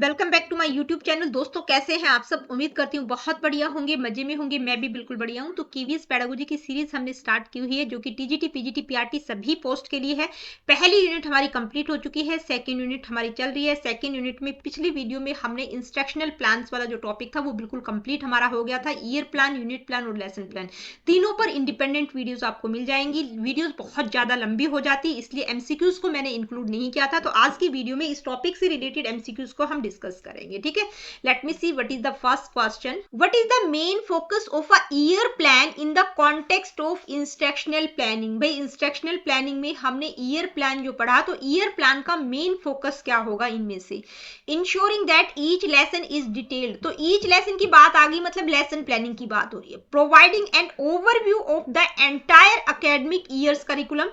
Welcome back to my YouTube channel. दोस्तों कैसे हैं आप सब? उम्मीद करती हूँ बहुत बढ़िया होंगे, मजे में होंगे। मैं भी बिल्कुल बढ़िया हूँ। तो कीवीएस पेडागोजी की सीरीज हमने स्टार्ट की हुई है जो कि टीजीटी पीजीटी पीआरटी सभी पोस्ट के लिए है। पहली यूनिट हमारी कंप्लीट हो चुकी है, सेकेंड यूनिट हमारी चल रही है। सेकेंड यूनिट में पिछली वीडियो में हमने इंस्ट्रक्शनल प्लान वाला जो टॉपिक था वो बिल्कुल कंप्लीट हमारा हो गया था। ईयर प्लान, यूनिट प्लान और लेसन प्लान तीनों पर इंडिपेंडेंट वीडियोज आपको मिल जाएंगी। वीडियोज बहुत ज्यादा लंबी हो जाती, इसलिए एमसीक्यूज को मैंने इंक्लूड नहीं किया था। तो आज की वीडियो में इस टॉपिक से रिलेटेड एमसीक्यूज को हम डिस्कस करेंगे। ठीक है, let me see what is the first question. What is the main focus of a year plan in the context of instructional planning? भाई इंस्ट्रक्शनल प्लानिंग में हमने ईयर प्लान जो पढ़ा, तो ईयर प्लान का मेन फोकस क्या होगा इनमें से? Ensuring that each lesson is detailed. तो ईच लेसन की बात आ गई, मतलब लेसन प्लानिंग की बात हो रही है। Providing an overview of the entire academic years curriculum,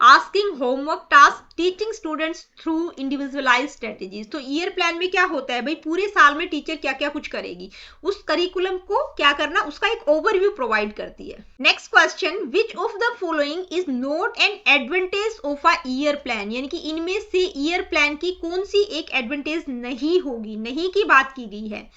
asking homework task, teaching students through individualise strategies. तो ईयर प्लान में क्या होता है भाई, पूरे साल में टीचर क्या क्या कुछ करेगी, उस करिकुलम को क्या करना, उसका एक ओवरव्यू प्रोवाइड करती है। Next question, which of the following is not an advantage of a year plan? यानी कि इनमें से ईयर प्लान की कौन सी एक एडवांटेज नहीं होगी, नहीं की बात की गई है।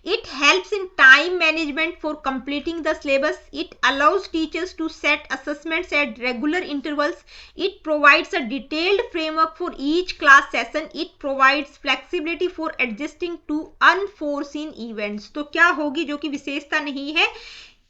It helps in time management for completing the syllabus. It allows teachers to set assessments at regular intervals. It provides a detailed framework for each class session. It provides flexibility for adjusting to unforeseen events. तो क्या होगी जो कि विशेषता नहीं है?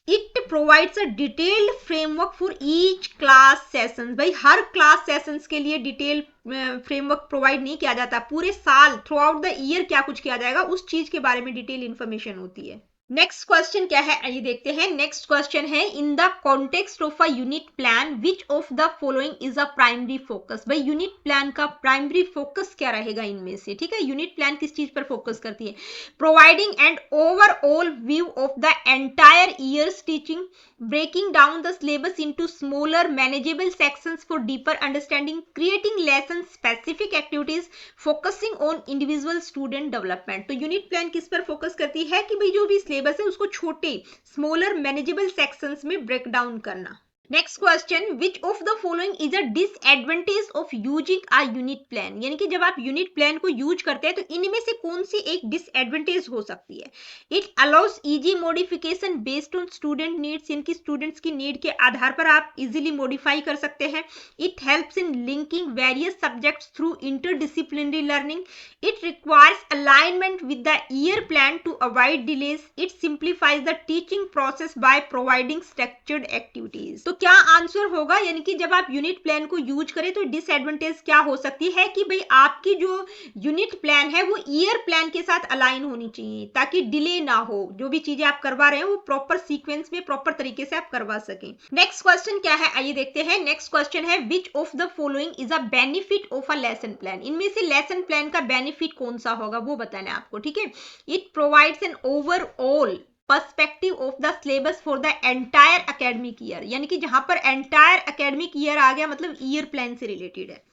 It provides a detailed framework for each class sessions. भाई हर class sessions के लिए डिटेल फ्रेमवर्क प्रोवाइड नहीं किया जाता, पूरे साल थ्रू आउट द ईयर क्या कुछ किया जाएगा उस चीज के बारे में डिटेल इंफॉर्मेशन होती है। नेक्स्ट क्वेश्चन क्या है आइए देखते हैं। नेक्स्ट क्वेश्चन है, in the context of a unit plan which of the following is a primary focus? भाई यूनिट प्लान का प्राइमरी फोकस क्या रहेगा इनमें से? ठीक है, यूनिट प्लान किस चीज पर फोकस करती है? Providing an overall view of the entire years teaching, breaking down the syllabus into smaller manageable sections for deeper understanding, creating lesson specific activities, focusing on individual student development। तो unit plan किस पर focus करती है कि भाई जो भी syllabus है उसको छोटे स्मॉलर मैनेजेबल सेक्शंस में ब्रेक डाउन करना। Next question, which of the following is a disadvantage of using a unit plan? यानी कि जब आप यूनिट प्लान को यूज करते हैं तो इनमें से कौन सी एक डिसएडवांटेज हो सकती है? It allows easy modification based on student needs, यानी कि स्टूडेंट्स की नीड के आधार पर आप इजीली मॉडिफाई कर सकते हैं। It helps in linking various subjects through interdisciplinary learning. It requires alignment with the year plan to avoid delays. It simplifies the teaching process by providing structured activities. तो क्या answer होगा, यानी कि जब आप यूनिट प्लान को use करें तो डिसएडवांटेज क्या हो सकती है कि भाई आपकी जो यूनिट प्लान है वो ईयर प्लान के साथ अलाइन होनी चाहिए ताकि डिले ना हो, जो भी चीजें आप करवा रहे हैं वो प्रॉपर सीक्वेंस में प्रॉपर तरीके से आप करवा सकें। नेक्स्ट क्वेश्चन क्या है आइए देखते हैं। नेक्स्ट क्वेश्चन है, which of the following is a benefit of a lesson plan? इनमें से लेसन प्लान का बेनिफिट कौन सा होगा वो बताना है आपको। ठीक है, it provides an overall perspective of the syllabus for the entire academic year, यानी कि जहां पर एंटायर एकेडमिक ईयर आ गया मतलब ईयर प्लान से रिलेटेड है।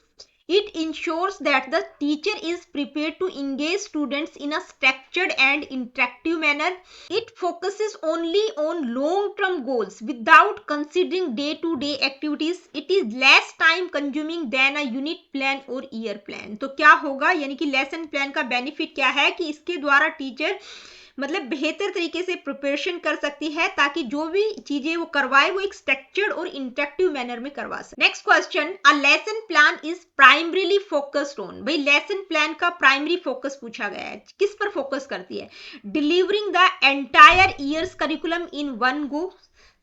It ensures that the teacher is prepared to engage students in a structured and interactive manner. It focuses only on long-term goals without considering day-to-day activities. It is less time consuming than a unit plan or year plan. तो क्या होगा, यानी कि lesson plan का benefit क्या है कि इसके द्वारा टीचर मतलब बेहतर तरीके से प्रिपरेशन कर सकती है ताकि जो भी चीजें वो करवाए वो एक स्ट्रक्चर्ड और इंटरेक्टिव मैनर में करवा सके। Next question, a lesson plan is primarily focused on. भाई लेसन प्लान का प्राइमरी फोकस पूछा गया है, किस पर फोकस करती है? Delivering the entire years curriculum in one go,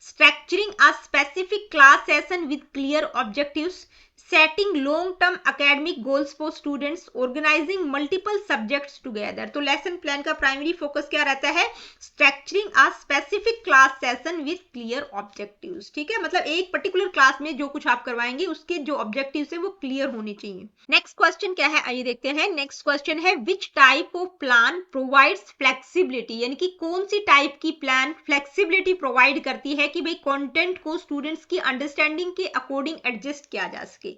structuring a specific class session with clear objectives, setting long-term academic goals for students, organizing multiple subjects together। तो lesson plan का primary focus क्या रहता है? Structuring a specific class session with clear objectives. ठीक है, मतलब एक particular class में जो कुछ आप करवाएंगे उसके जो ऑब्जेक्टिव्स है वो क्लियर होने चाहिए। नेक्स्ट क्वेश्चन क्या है आइए देखते हैं। नेक्स्ट क्वेश्चन है, which type of plan provides flexibility? यानी कि कौन सी टाइप की प्लान फ्लेक्सिबिलिटी प्रोवाइड करती है कि भाई कंटेंट को स्टूडेंट्स की अंडरस्टैंडिंग के अकॉर्डिंग एडजस्ट किया जा सके।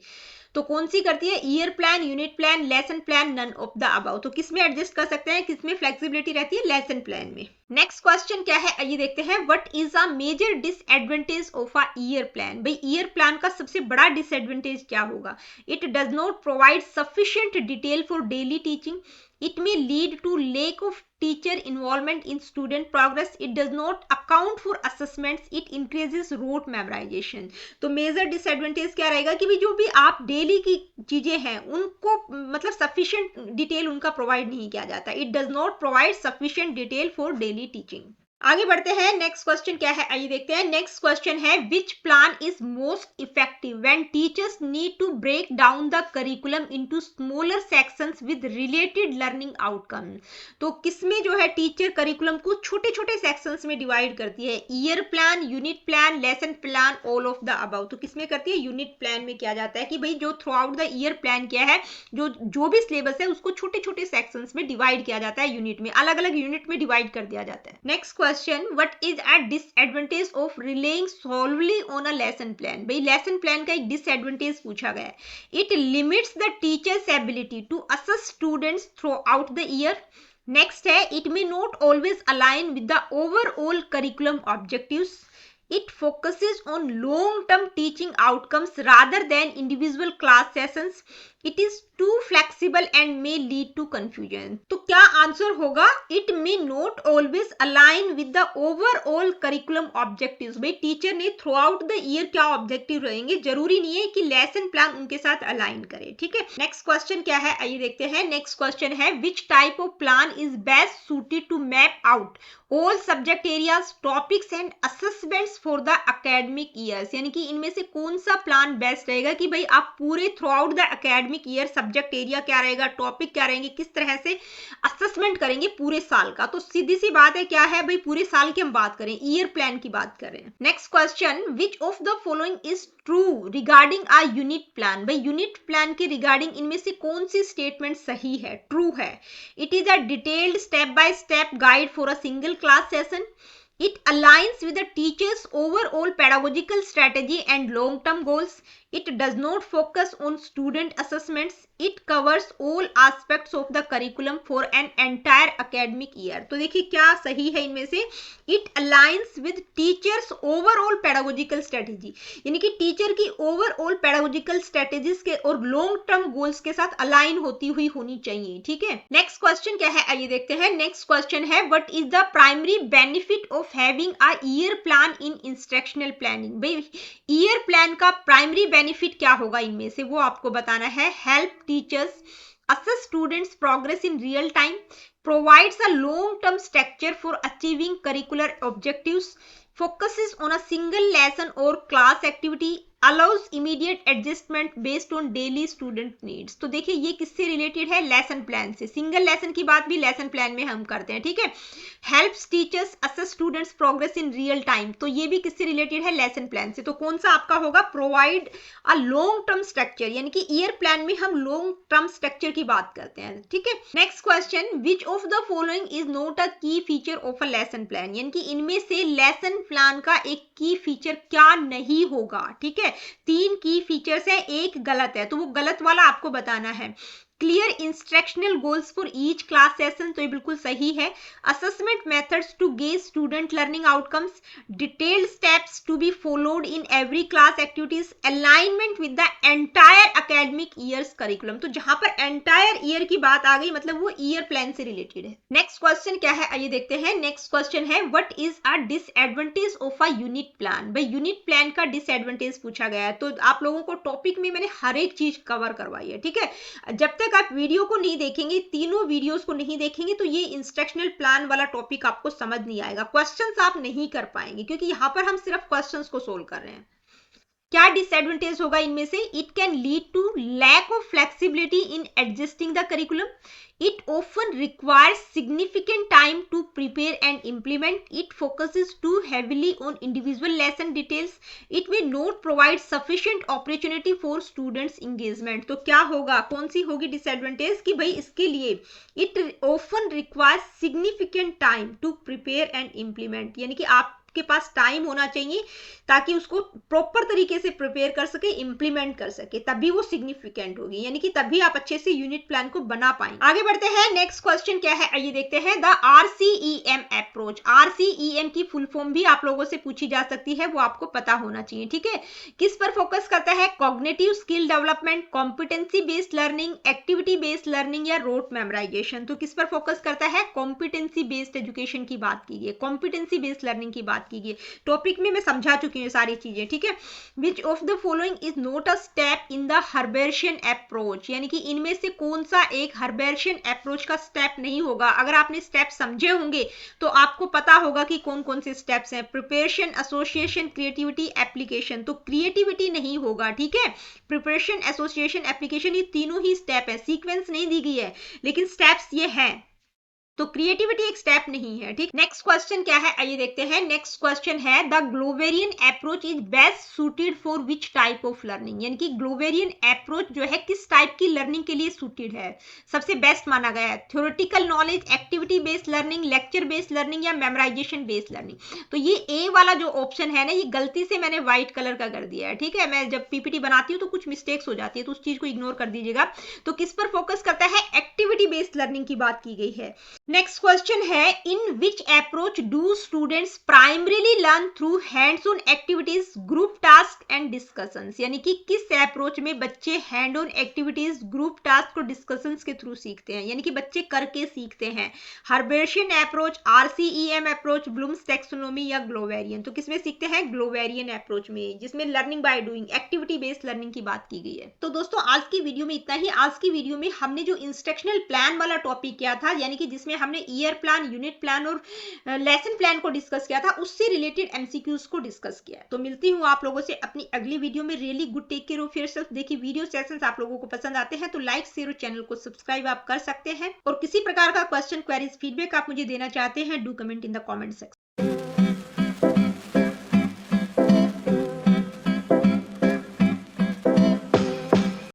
तो कौन सी करती है? Year plan, unit plan, lesson plan, none of the above. तो किसमें एडजस्ट कर सकते हैं, किसमें फ्लेक्सिबिलिटी रहती है? लेसन प्लान में। नेक्स्ट क्वेश्चन क्या है आइए देखते हैं। What is a major disadvantage of a year plan? भाई ईयर प्लान का सबसे बड़ा डिसएडवांटेज क्या होगा? It does not provide sufficient detail for daily teaching. It may lead to lack of teacher involvement in student progress. It does not account for assessments. It increases rote memorization. तो major disadvantage क्या रहेगा कि भी जो भी आप daily की चीजें हैं उनको मतलब सफिशिएंट डिटेल उनका प्रोवाइड नहीं किया जाता. It does not provide sufficient detail for daily teaching. आगे बढ़ते हैं. नेक्स्ट क्वेश्चन क्या है आइए देखते हैं. नेक्स्ट क्वेश्चन है which plan is most effective when teachers need to break down the curriculum into smaller sections with related learning outcome. तो किसमें जो है टीचर करिकुलम को छोटे छोटे सेक्शंस में डिवाइड करती है. Year plan, unit plan, lesson plan, all of the above. तो किसमें करती है? यूनिट प्लान में किया जाता है कि भाई जो through out the year plan किया है जो भी सिलेबस है उसको छोटे छोटे सेक्शंस में डिवाइड किया जाता है. यूनिट में अलग अलग यूनिट में डिवाइड कर दिया जाता है. Next question, what is a disadvantage of relying solely on a lesson plan. भाई lesson plan का एक disadvantage पूछा गया है. It limits the teacher's ability to assess students throughout the year. Next है it may not always align with the overall curriculum objectives. It focuses on long-term teaching outcomes rather than individual class sessions. It is too flexible and may lead to confusion. तो क्या answer होगा? It may not always align with the overall curriculum objectives. भाई teacher ने through out the year क्या objective रहेंगे, जरूरी नहीं है कि लेसन प्लान उनके साथ अलाइन करे. ठीक है. नेक्स्ट क्वेश्चन क्या है आइए देखते हैं. नेक्स्ट क्वेश्चन है which type of plan is best suited to map out all subject areas, topics and assessments for the academic years. यानी कि इनमें से कौन सा प्लान बेस्ट रहेगा कि भाई आप पूरे through out the academic year subject area क्या रहेगा, टॉपिक क्या रहेंगे, किस तरह से असेसमेंट करेंगे पूरे साल का. तो सीधी सी बात है क्या है भाई पूरे साल की हम बात करें, ईयर प्लान की बात कर रहे हैं. Next question, which of the following is true regarding a unit plan. भाई यूनिट प्लान के रिगार्डिंग इनमें से कौन सी स्टेटमेंट सही है, ट्रू है. It is a detailed step by step guide for a single class session. It aligns with the teacher's overall pedagogical strategy and long-term goals. It does not focus on student assessments. It covers all aspects of the curriculum for an entire academic year. तो देखिए क्या सही है इनमें से. It aligns with teacher's overall pedagogical strategy. यानी कि teacher की overall pedagogical strategies के और long-term goals के साथ अलाइन होती हुई होनी चाहिए. ठीक है. नेक्स्ट क्वेश्चन क्या है आइए देखते हैं. नेक्स्ट क्वेश्चन है what is the primary benefit of having a year plan in instructional planning. भाई ईयर प्लान का प्राइमरी बेनिफिट क्या होगा इनमें से वो आपको बताना है. Help teachers assess students progress in real time, provides a long term structure for achieving curricular objectives, focuses on a single lesson or class activity, allows immediate adjustment based on daily student needs. तो देखिए ये किससे related है? Lesson plan से. Single lesson की बात भी lesson plan में हम करते हैं. ठीक है. Helps teachers assess students progress in real time. तो ये भी किससे रिलेटेड है? लेसन प्लान से. तो कौन सा आपका होगा? Provide a long term structure. यानी कि ईयर प्लान में हम लॉन्ग टर्म स्ट्रक्चर की बात करते हैं. ठीक है. Next question, which of the following is not a key feature of a lesson plan. यानी कि इनमें से लेसन प्लान का एक की फीचर क्या नहीं होगा. ठीक है. 3 की फीचर्स है, एक गलत है, तो वो गलत वाला आपको बताना है. Clear instructional goals for each class session. तो ये बिल्कुल सही है. Assessment methods to gauge student learning outcomes. Detailed steps to be followed in every class activities. Alignment with the entire academic years curriculum. तो जहां पर एंटायर ईयर की बात आ गई मतलब वो ईयर प्लान से रिलेटेड है. नेक्स्ट क्वेश्चन क्या है आइए देखते हैं. नेक्स्ट क्वेश्चन है what is a disadvantage of a unit plan. भाई यूनिट प्लान का डिसएडवांटेज पूछा गया है. तो आप लोगों को टॉपिक में मैंने हर एक चीज कवर करवाई है. ठीक है. जब तक आप वीडियो को नहीं देखेंगे, तीनों वीडियोस को नहीं देखेंगे तो ये इंस्ट्रक्शनल प्लान वाला टॉपिक आपको समझ नहीं आएगा. क्वेश्चंस आप नहीं कर पाएंगे क्योंकि यहां पर हम सिर्फ क्वेश्चंस को सोल्व कर रहे हैं. क्या डिसएडवांटेज होगा इनमें से? It can lead to lack of flexibility in adjusting the curriculum. It often requires significant time to prepare and implement. It focuses too heavily on individual lesson details. It may not provide sufficient opportunity for students engagement. तो क्या होगा, कौन सी होगी disadvantage कि भाई इसके लिए it often requires significant time to prepare and implement. यानी कि आप के पास टाइम होना चाहिए ताकि उसको प्रॉपर तरीके से प्रिपेयर कर सके, इंप्लीमेंट कर सके, तभी वो सिग्निफिकेंट होगी. यानी कि तभी आप अच्छे से यूनिट प्लान को बना पाएंगे. आगे बढ़ते हैं. नेक्स्ट क्वेश्चन क्या है आइए देखते हैं. The RCEM approach. RCEM की फुल फॉर्म भी आप लोगों से पूछी जा सकती है, वो आपको पता होना चाहिए. ठीक है. किस पर फोकस फोकस करता है cognitive skill development, competency based learning, activity based learning या रोट मेमोराइजेशन? तो किस पर फोकस करता है? कॉम्पिटेंसी बेस्ड एजुकेशन की बात की गई, कॉम्पिटेंसी बेस्ड लर्निंग की बात की गई। टॉपिक में मैं समझा चुकी हूँ सारी चीजें, ठीक है। Which of the following is not a step in the Herbartian approach, यानी कि इनमें से कौन सा एक हर्बेरियन अप्रोच का स्टेप नहीं होगा? अगर आपने स्टेप समझे होंगे तो आपको पता होगा कि कौन कौन से स्टेप्स हैं। Preparation, association, creativity, application. तो क्रिएटिविटी नहीं होगा, ठीक है। प्रिपरेशन, एसोसिएशन, एप्लीकेशन, ये तीनों ही स्टेप है, सीक्वेंस नहीं दी गई है लेकिन स्टेप्स ये हैं। तो क्रिएटिविटी एक स्टेप नहीं है, ठीक। नेक्स्ट क्वेश्चन क्या है, आइए देखते हैं। नेक्स्ट क्वेश्चन है the Glaserian approach is best suited for which type of learning, यानी कि ग्लोवेरियन अप्रोच जो है किस टाइप की लर्निंग के लिए सुटेड है, सबसे बेस्ट माना गया है? Theoretical knowledge, activity based learning, lecture based learning या मेमोराइजेशन बेस्ड लर्निंग? तो ये ए वाला जो ऑप्शन है ना, ये गलती से मैंने व्हाइट कलर का कर दिया है, ठीक है। मैं जब पीपीटी बनाती हूँ तो कुछ मिस्टेक्स हो जाती है, तो उस चीज को इग्नोर कर दीजिएगा। तो किस पर फोकस करता है? एक्टिविटी बेस्ड लर्निंग की बात की गई है। नेक्स्ट क्वेश्चन है in which approach do students primarily learn through hands on activities, group task and discussions, यानी कि किस अप्रोच में बच्चे hand on activities, group task और डिस्कशंस के थ्रू सीखते हैं, यानी कि बच्चे करके सीखते हैं? Herbartian approach, RCEM approach, Bloom's taxonomy या ग्लोवेरियन? तो किसमें सीखते हैं? ग्लोवेरियन अप्रोच में, जिसमें learning by doing, activity based learning की बात की गई है। तो दोस्तों आज की वीडियो में इतना ही। आज की वीडियो में हमने जो इंस्ट्रक्शनल प्लान वाला टॉपिक किया था, यानी कि जिसमें हमने ईयर प्लान, यूनिट प्लान और लेसन प्लान को डिस्कस किया था, उससे रिलेटेड एमसीक्यूज को डिस्कस किया है। तो मिलती हूँ आप लोगों से अपनी अगली वीडियो में। Really good, take care of yourself. देखिए वीडियो सेशंस आप लोगों को पसंद आते हैं तो लाइक, शेयर और चैनल को सब्सक्राइब आप कर सकते हैं। और किसी प्रकार का क्वेश्चन, क्वेरीज, फीडबैक आप मुझे देना चाहते हैं, do comment in the comment section.